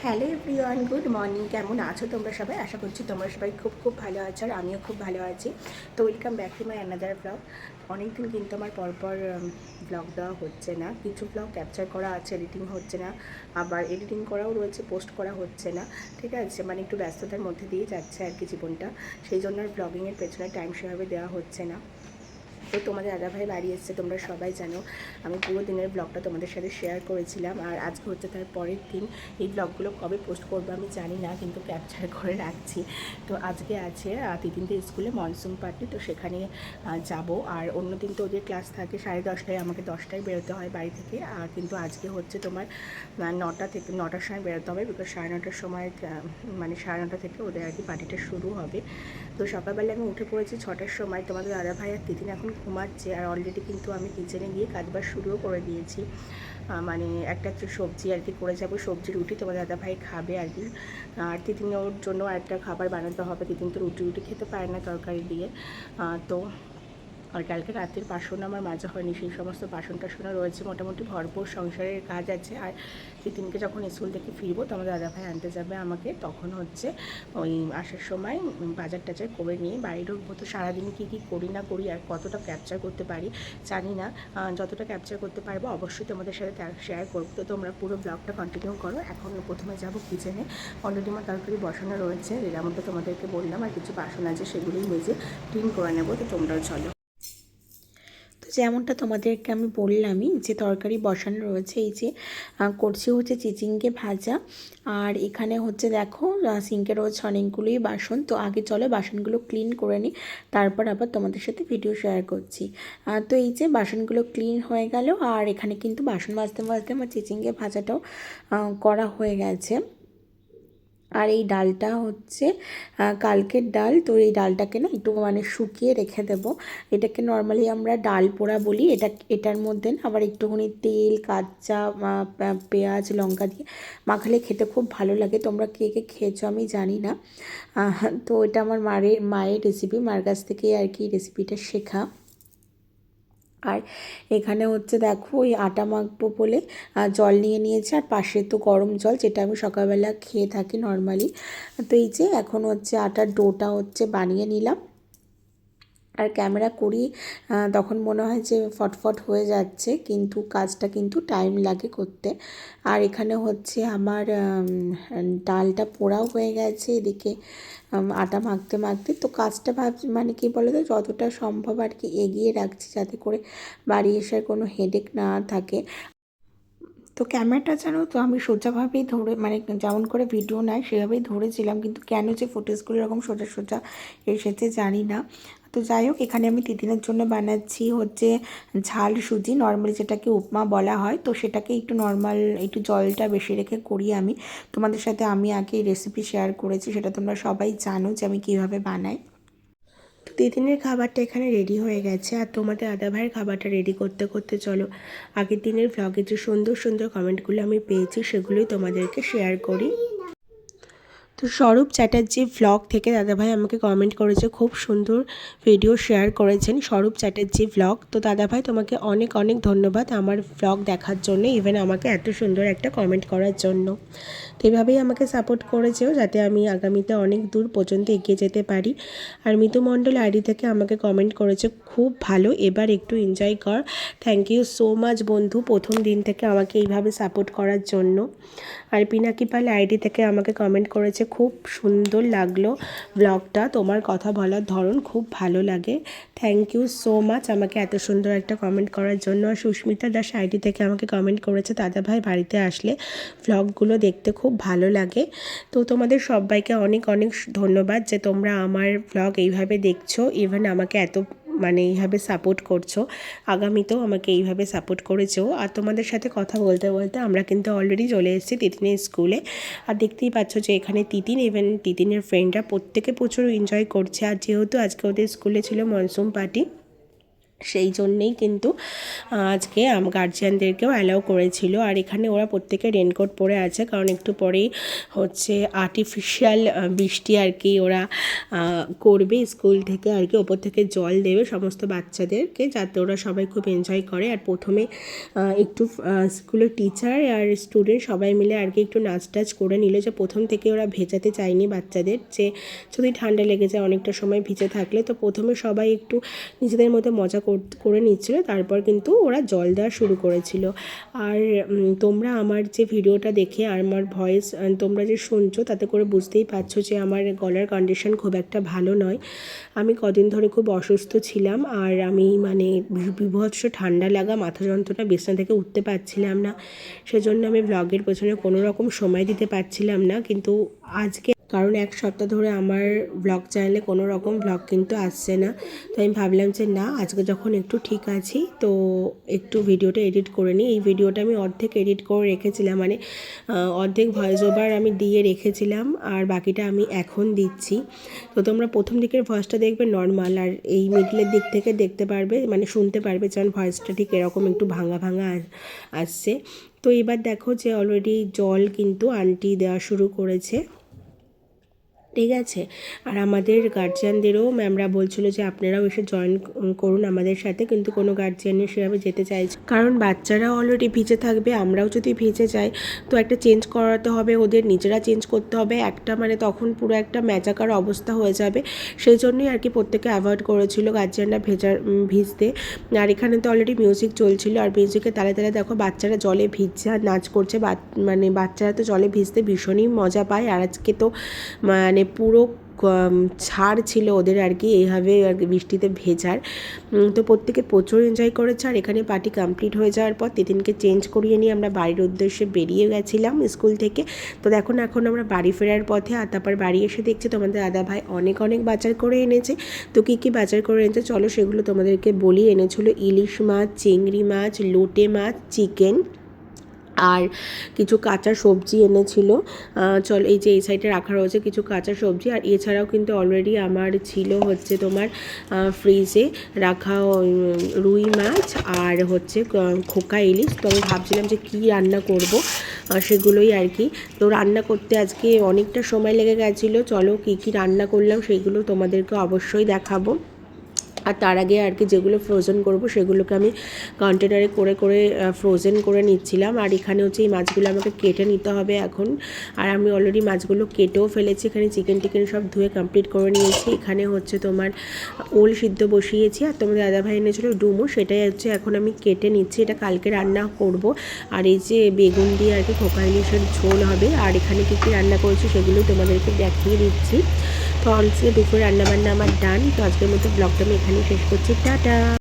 Hello everyone, good morning. কেমন আছো তোমরা সবাই? আশা করছি তোমরা সবাই খুব খুব ভালো আছো, আর আমিও খুব ভালো আছি। তো welcome back to my another blog. অনেকদিন কিন্তু আমার পরপর ব্লগ দেওয়া হচ্ছে না। কিছু ব্লগ ক্যাপচার করা আছে, এডিটিং হচ্ছে না, আবার এডিটিং করাও রয়েছে, পোস্ট করা হচ্ছে না। ঠিক আছে, মানে একটু ব্যস্ততার মধ্যে দিয়ে যাচ্ছে আর কি জীবনটা। সেই জন্য আর ব্লগিংয়ের পেছনে টাইম সেভাবে দেওয়া হচ্ছে না। তো তোমাদের দাদাভাই বাড়ি এসছে, তোমরা সবাই জানো। আমি পুরো দিনের ব্লগটা তোমাদের সাথে শেয়ার করেছিলাম, আর আজকে হচ্ছে তার পরের দিন। এই ব্লগগুলো কবে পোস্ট করবো আমি জানি না, কিন্তু ক্যাপচার করে রাখছি। তো আজকে আছে তিতিনদের স্কুলে মনসুন পার্টি, তো সেখানে যাব। আর অন্য দিন তো ওদের ক্লাস থাকে 10:30, আমাকে 10টায় বেরোতে হয় বাড়ি থেকে। আর কিন্তু আজকে হচ্ছে তোমার 9টা থেকে 9টার সময় বেরোতে হবে, বিকজ 9:30টার সময় মানে 9:30 থেকে ওদের আর কি পার্টিটা শুরু হবে। তো সকালবেলা আমি উঠে পড়েছি 6টার সময়। তোমাদের দাদাভাই আর তিতিন এখন ঘুমাচ্ছে, আর অলরেডি কিন্তু আমি কিচেনে গিয়ে কাজবাজ শুরুও করে দিয়েছি। মানে একটা সবজি আর কি করে যাবো, সবজি রুটি তোমাদের দাদাভাই খাবে আর কি। আর তিতিনের জন্য একটা খাবার বানাতে হবে, তিতিন তো রুটি খেতে পারে না তরকারি দিয়ে। তো আর কালকে রাতের বাসন আমার মাজা হয়নি, সেই সমস্ত বাসন টাসনও রয়েছে, মোটামুটি ভরপুর সংসারের কাজ আছে। আর তিতিনকে যখন স্কুল থেকে ফিরবো তো আমাদের দাদাভাই আনতে যাবে আমাকে, তখন হচ্ছে ওই আসার সময় বাজার টাজার করে নিয়ে বাড়ি ঢুকবো। তো সারাদিন কী কী করি না করি আর কতটা ক্যাপচার করতে পারি জানি না, যতটা ক্যাপচার করতে পারবো অবশ্যই তোমাদের সাথে শেয়ার করবো। তো তোমরা পুরো ব্লগটা কন্টিনিউ করো। এখন প্রথমে যাবো কিচেনে, অলরেডি আমার তরকারি বসানো রয়েছে, যেমনটা তোমাদেরকে বললাম। আর কিছু বাসন আছে, সেগুলোই মেজে ক্লিন করে নেবো। তো তোমরাও চলো। তো যেমনটা তোমাদেরকে আমি বললামই যে তরকারি বসানো রয়েছে, এই যে করছি হচ্ছে চিচিঙ্গে ভাজা। আর এখানে হচ্ছে দেখো সিঙ্কে রয়েছে অনেকগুলোই বাসন। তো আগে চলো বাসনগুলো ক্লিন করে নিই, তারপর আবার তোমাদের সাথে ভিডিও শেয়ার করছি। তো এই যে বাসনগুলো ক্লিন হয়ে গেল, আর এখানে কিন্তু বাসন মাজতে মাজতে আমার চিচিঙ্গে ভাজাটাও করা হয়ে গেছে। আর এই ডালটা হচ্ছে কালকের ডাল। তো এই ডালটাকে না একটু মানে শুকিয়ে রেখে দেবো। এটাকে নর্মালি আমরা ডাল পোড়া বলি। এটার মধ্যে না আবার একটুখানি তেল, কাঁচা পেঁয়াজ, লঙ্কা দিয়ে মাখালে খেতে খুব ভালো লাগে। তোমরা কে কে খেয়েছো আমি জানি না। তো এটা আমার মায়ের রেসিপি, মার কাছ থেকেই আর কি রেসিপিটা শেখা। আর এখানে হচ্ছে দেখো ওই আটা মাখবো বলে জল নিয়ে নিয়েছি, আর পাশে তো গরম জল, যেটা আমি সকালবেলা খেয়ে থাকি নর্মালি। তো এই যে এখন হচ্ছে আটার ডোটা হচ্ছে বানিয়ে নিলাম। আর ক্যামেরা করি তখন মনে হয় যে ফটফট হয়ে যাচ্ছে, কিন্তু কাজটা কিন্তু টাইম লাগে করতে। আর এখানে হচ্ছে আমার ডালটা পোড়াও হয়ে গেছে এদিকে আটা মাখতে মাখতে। তো কাজটা ভাবছি মানে কি বলো তো, যতটা সম্ভব আর কি এগিয়ে রাখছি, যাতে করে বাড়ি আসার কোনো হেডেক না থাকে। তো ক্যামেরাটা জানো তো আমি সোজাভাবেই ধরে, মানে যেমন করে ভিডিও নেয় সেভাবেই ধরেছিলাম, কিন্তু কেন যে ফুটেজগুলো এরকম সোজা সোজা এসেছে জানি না। তো যাই হোক, এখানে আমি তিতিনের জন্য বানাচ্ছি হচ্ছে ঝাল সুজি, নর্মালি যেটাকে উপমা বলা হয়। তো সেটাকে একটু নর্মাল একটু জলটা বেশি রেখে করি আমি। তোমাদের সাথে আমি আগে রেসিপি শেয়ার করেছি, সেটা তোমরা সবাই জানো যে আমি কীভাবে বানাই। তো তিতিনের খাবারটা এখানে রেডি হয়ে গেছে, আর তোমাদের দাদাভাইয়ের খাবারটা রেডি করতে করতে চলো আগের দিনের ভ্লগে যে সুন্দর সুন্দর কমেন্টগুলো আমি পেয়েছি সেগুলোই তোমাদেরকে শেয়ার করি। তো স্বরূপ চ্যাটার্জি ভ্লগ থেকে দাদাভাই আমাকে কমেন্ট করেছে, খুব সুন্দর ভিডিও শেয়ার করেছেন স্বরূপ চ্যাটার্জি ভ্লগ। তো দাদাভাই তোমাকে অনেক অনেক ধন্যবাদ আমার ভ্লগ দেখার জন্য, ইভেন আমাকে এত সুন্দর একটা কমেন্ট করার জন্য। তো এভাবেই আমাকে সাপোর্ট করেছেও, যাতে আমি আগামীতে অনেক দূর পর্যন্ত এগিয়ে যেতে পারি। আর মিতু মণ্ডল আইডি থেকে আমাকে কমেন্ট করেছে, খুব ভালো, এবার একটু এনজয় কর। থ্যাংক ইউ সো মাচ বন্ধু, প্রথম দিন থেকে আমাকে এইভাবে সাপোর্ট করার জন্য। আর পিনাকি পাল আইডি থেকে আমাকে কমেন্ট করেছে, খুব সুন্দর লাগলো ব্লগটা, তোমার কথা বলার ধরন খুব ভালো লাগে। থ্যাংক ইউ সো মাচ আমাকে এত সুন্দর একটা কমেন্ট করার জন্য। আর সুস্মিতা দাস আইডি থেকে আমাকে কমেন্ট করেছে, দাদাভাই বাড়িতে আসলে ভ্লগগুলো দেখতে খুব ভালো লাগে। তো তোমাদের সবাইকে অনেক অনেক ধন্যবাদ যে তোমরা আমার ভ্লগ এইভাবে দেখছো, ইভেন আমাকে এত মানে এইভাবে সাপোর্ট করছো, আগামীতেও আমাকে এইভাবে সাপোর্ট করেছো। আর তোমাদের সাথে কথা বলতে বলতে আমরা কিন্তু অলরেডি চলে এসেছি তিতিনের স্কুলে। আর দেখতেই পাচ্ছ যে এখানে তিতিন, ইভেন তিতিনের ফ্রেন্ডরা প্রত্যেকে প্রচুর এনজয় করছে। আর যেহেতু আজকে ওদের স্কুলে ছিল মনসুন পার্টি, সেই জন্যেই কিন্তু আজকে গার্জিয়ানদেরকেও অ্যালাউ করেছিল। আর এখানে ওরা প্রত্যেকে রেনকোট পরে আছে, কারণ একটু পরেই হচ্ছে আর্টিফিশিয়াল বৃষ্টি আর কি ওরা করবে স্কুল থেকে আর কি, ওপর থেকে জল দেবে সমস্ত বাচ্চাদেরকে, যাতে ওরা সবাই খুব এনজয় করে। আর প্রথমে একটু স্কুলের টিচার আর স্টুডেন্ট সবাই মিলে আর কি একটু নাচ টাচ করে নিল, যে প্রথম থেকে ওরা ভেজাতে চায়নি বাচ্চাদের, যে যদি ঠান্ডা লেগে যায় অনেকটা সময় ভিজে থাকলে, তো প্রথমে সবাই একটু নিজেদের মধ্যে মজা করে নিচ্ছিল, তারপর কিন্তু ওরা জল দেওয়া শুরু করেছিল। আর তোমরা আমার যে ভিডিওটা দেখে আর আমার ভয়েস তোমরা যে শুনছো, তাতে করে বুঝতেই পারছো যে আমার গলার কন্ডিশন খুব একটা ভালো নয়। আমি কদিন ধরে খুব অসুস্থ ছিলাম, আর আমি মানে বিভৎস ঠান্ডা লাগা, মাথা যন্ত্রণা, বিছানা থেকে উঠতে পারছিলাম না, সেজন্য আমি ব্লগের পেছনে কোনো রকম সময় দিতে পারছিলাম না। কিন্তু আজকে কারণ এক সপ্তাহ ধরে আমার ব্লগ চ্যানেলে কোনো রকম ব্লগ কিন্তু আসছে না, তো আমি ভাবলাম যে না, আজকে যখন একটু ঠিক আছি তো একটু ভিডিওটা এডিট করে নিই। এই ভিডিওটা আমি অর্ধেক এডিট করে রেখেছিলাম, মানে অর্ধেক ভয়েস ওভার আমি দিয়ে রেখেছিলাম, আর বাকিটা আমি এখন দিচ্ছি। তো তোমরা প্রথম দিকের ভয়েসটা দেখবে নর্মাল, আর এই মিডলের দিক থেকে দেখতে পারবে, মানে শুনতে পারবে যেমন ভয়েসটা ঠিক এরকম একটু ভাঙা ভাঙা আসছে। তো এবার দেখো যে অলরেডি জল কিন্তু আন্টি দেওয়া শুরু করেছে, ঠিক আছে। আর আমাদের গার্জিয়ানদেরও ম্যামরা বলছিল যে আপনারাও এসে জয়েন করুন আমাদের সাথে, কিন্তু কোনো গার্জিয়ানের সেভাবে যেতে চাইছে, কারণ বাচ্চারাও অলরেডি ভিজে থাকবে, আমরাও যদি ভিজে যাই তো একটা চেঞ্জ করাতে হবে, ওদের নিজেরা চেঞ্জ করতে হবে, একটা মানে তখন পুরো একটা ম্যাজাকার অবস্থা হয়ে যাবে। সেই জন্যই আর কি প্রত্যেকে অ্যাভয়েড করেছিল গার্জিয়ানরা ভিজতে। আর এখানে তো অলরেডি মিউজিক চলছিল, আর মিউজিকের তালে তালে দেখো বাচ্চারা জলে ভিজছে আর নাচ করছে। মানে বাচ্চারা তো জলে ভিজতে ভীষণই মজা পায়, আর আজকে তো মানে পুরো ছাড় ছিল ওদের আর কি এইভাবে আর কি বৃষ্টিতে ভেজার। তো প্রত্যেকে প্রচুর এনজয় করেছে। আর এখানে পার্টি কমপ্লিট হয়ে যাওয়ার পর তিতিনকে চেঞ্জ করিয়ে নিয়ে আমরা বাড়ির উদ্দেশ্যে বেরিয়ে গেছিলাম স্কুল থেকে। তো এখন আমরা বাড়ি ফেরার পথে, আর তারপর বাড়ি এসে দেখছি তোমাদের দাদাভাই অনেক বাজার করে এনেছে। তো কী বাজার করে এনেছে চলো সেগুলো তোমাদেরকে বলি। এনেছিল ইলিশ মাছ, চিংড়ি মাছ, লোটে মাছ, চিকেন, আর কিছু কাঁচা সবজি এনেছিল। চলো এই যে এই সাইডে রাখা রয়েছে কিছু কাঁচা সবজি। আর এছাড়াও কিন্তু অলরেডি আমার ছিল হচ্ছে তোমার ফ্রিজে রাখা রুই মাছ আর হচ্ছে খোকা ইলিশ। তো আমি ভাবছিলাম যে কী রান্না করব, সেগুলোই আর কি। তো রান্না করতে আজকে অনেকটা সময় লেগে গেছিলো। চলো কী রান্না করলাম সেগুলো তোমাদেরকে অবশ্যই দেখাবো। আর তার আগে আর কি যেগুলো ফ্রোজেন করব সেগুলোকে আমি কন্টেনারে করে ফ্রোজেন করে নিচ্ছিলাম। আর এখানে হচ্ছে এই মাছগুলো আমাকে কেটে নিতে হবে এখন। আর আমি অলরেডি মাছগুলো কেটেও ফেলেছি। এখানে চিকেন সব ধুয়ে কমপ্লিট করে নিয়েছি। এখানে হচ্ছে তোমার ওল সিদ্ধ বসিয়েছি, আর তোমাদের দাদাভাই এনেছিল ডুমো, সেটাই হচ্ছে এখন আমি কেটে নিচ্ছি। এটা কালকে রান্না করব। আর এই যে বেগুন দিয়ে আর কি খোকা ইলিশের ঝোল হবে। আর এখানে কী রান্না করেছি সেগুলো তোমাদেরকে দেখিয়ে দিচ্ছি। তো আজকে দুপুরে রান্নাবান্না আমার ডান। তো আজকের মতো ব্লগটা আমি এখানেই শেষ করছি, টাটা।